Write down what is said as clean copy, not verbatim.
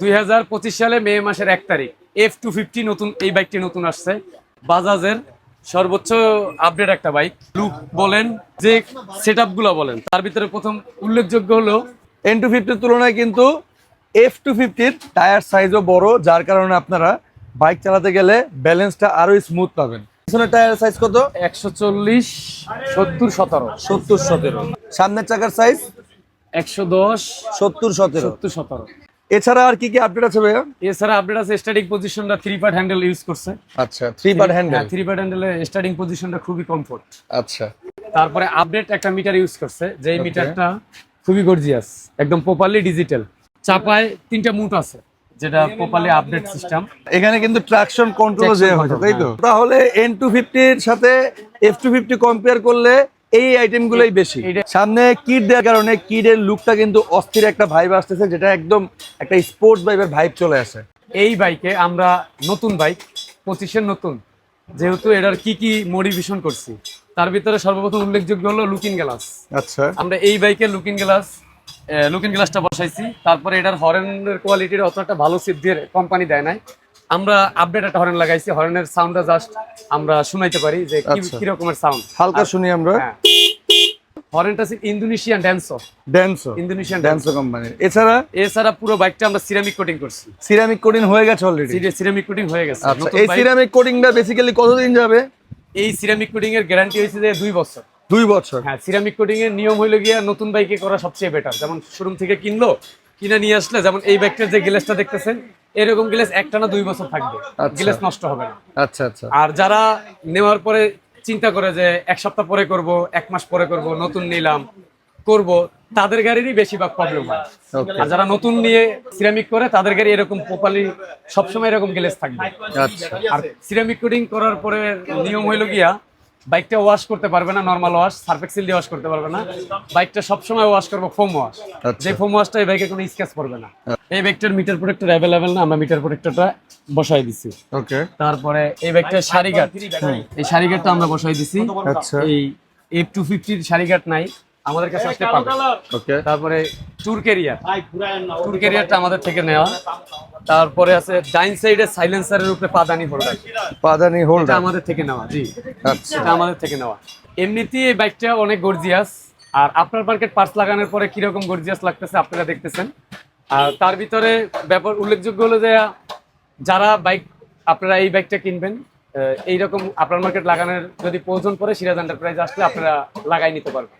2025 সালে মে মাসের 1 তারিখ F250 নতুন এই বাইকটি নতুন আসছে। বাজাজের সর্বোচ্চ আপডেট একটা বাইক। লুক বলেন, যে সেটআপ গুলো বলেন, তার ভিতরে প্রথম উল্লেখযোগ্য হলো N250 তুলনায় কিন্তু F250 টায়ার সাইজও বড়, যার কারণে আপনারা বাইক চালাতে গেলে ব্যালেন্সটা আরো স্মুথ পাবেন। পিছনের টায়ার সাইজ কত? 140 70 17 70-17। সামনের চাকার সাইজ 110 70-17। 70 17। এছাড়া আর কি কি আপডেট আছে ভাইয়া? এছাড়া আপডেট আছে স্টার্টিং পজিশনটা 3 পার্ট হ্যান্ডেল ইউজ করছে। আচ্ছা, 3 পার্ট হ্যান্ডেল। 3 পার্ট হ্যান্ডেলের স্টার্টিং পজিশনটা খুবই কমফোর্ট। আচ্ছা, তারপরে আপডেট একটা মিটার ইউজ করছে, যেই মিটারটা খুবই গর্জিয়াস, একদম প্রপারলি ডিজিটাল। চাপায় 3টা মুট আছে, যেটা প্রপারলি আপডেট সিস্টেম। এখানে কিন্তু ট্রাকশন কন্ট্রোল দেওয়া হয়েছে, তাই তো? তাহলে N250 এর সাথে F250 কম্পেয়ার করলে এই আইটেমগুলোই বেশি। সামনে কিট দেওয়ার কারণে কিটের লুকটা কিন্তু অস্থির একটা ভাইব আসতেছে, যেটা একদম একটা স্পোর্টস ভাইবের ভাইব চলে আসে। এই বাইকে আমরা নতুন বাইক 25-এর নতুন, যেহেতু এটার কি কি মডিফিকেশন করছি, তার ভিতরে সর্বপ্রথম উল্লেখযোগ্য হলো লুকিং গ্লাস। আচ্ছা, আমরা এই বাইকের লুকিং গ্লাসটা বসাইছি। তারপরে এটার হর্নের কোয়ালিটির অত একটা ভালো সিদ্ধির কোম্পানি দেয় নাই। আমরা আপডেট একটা হর্ন লাগাইছি, হর্নের সাউন্ডটা জাস্ট আমরা শুনাইতে পারি যে কি রকমের সাউন্ড। হালকা শুনি আমরা। হর্নটা আছে ইন্দোনেশিয়ান ড্যান্সো কোম্পানির। এছাড়া পুরো বাইকটা আমরা সিরামিক কোটিং করছি। সিরামিক কোটিং হয়ে গেছে অলরেডি? সিরামিক কোটিং হয়ে গেছে। আচ্ছা, এই সিরামিক কোটিংটা বেসিক্যালি কতদিন যাবে? এই সিরামিক কোটিং এর গ্যারান্টি হয়েছে যে 2 বছর। 2 বছর? হ্যাঁ, সিরামিক কোটিং এর নিয়ম হইলো গিয়া নতুন বাইকে করা সবচেয়ে বেটার। যেমন শোরুম থেকে কিনে নিয়ে আসলে, যেমন এই বাইকটার যে গ্লাসটা দেখতেছেন, এরকম গ্লাস একটানা 2 বছর থাকবে, গ্লাস নষ্ট হবে না। আচ্ছা আচ্ছা। আর যারা নেওয়ার পরে চিন্তা করে যে 1 সপ্তাহ পরে করব, 1 মাস পরে করব, নতুন নিলাম করব, তাদের গাড়িরই বেশিরভাগ প্রবলেম হয়। আর যারা নতুন নিয়ে সিরামিক করে, তাদের গাড়ি এরকম প্রপারলি সবসময় এরকম গ্লাস থাকবে। আচ্ছা। আর সিরামিক কোটিং করার পরে নিয়ম হইলো গিয়া বাইকটা ওয়াশ করতে পারবে না, নরমাল ওয়াশ সার্ফ এক্সেল দিয়ে ওয়াশ করতে পারবে না। বাইকটা সবসময় ওয়াশ করবো ফোম ওয়াশ, যে ফোম ওয়াশটা এই বাইকে কোনো স্ক্র্যাচ পড়বে না। এই বাইকটার মিটার প্রোটেক্টর অ্যাভেলেবেল না, আমরা মিটার প্রোটেক্টরটা বসাই দিছি। ওকে। তারপরে এই বাইকটার সারিগার্ড, এই সারিগার্ডটা আমরা বসাই দিছি। আচ্ছা। এই F250 এর সারিগার্ড নাই, আমাদের কাছে আসলে পাবে। ওকে। তারপরে ট্যুর ক্যারিয়ারটা আমাদের থেকে নেওয়া। তারপরে আছে ডাইন সাইডে সাইলেন্সারের উপরে পাদানি হোল্ডার, এটা আমাদের থেকে নেওয়া। জি, আচ্ছা, এটা আমাদের থেকে নেওয়া। এমনিতেই এই বাইকটা অনেক গর্জিয়াস, আর আপনার মার্কেট পার্টস লাগানোর পরে কিরকম গর্জিয়াস লাগতেছে আপনারা দেখতেছেন। আর তার ভিতরে ব্যাপার উল্লেখযোগ্য হলো যে যারা আপনারা এই বাইকটা কিনবেন, এইরকম আপনার মার্কেট লাগানোর যদি প্রয়োজন পড়ে, সিরাজ এন্টারপ্রাইজ আসলে আপনারা লাগাই নিতে পারবেন।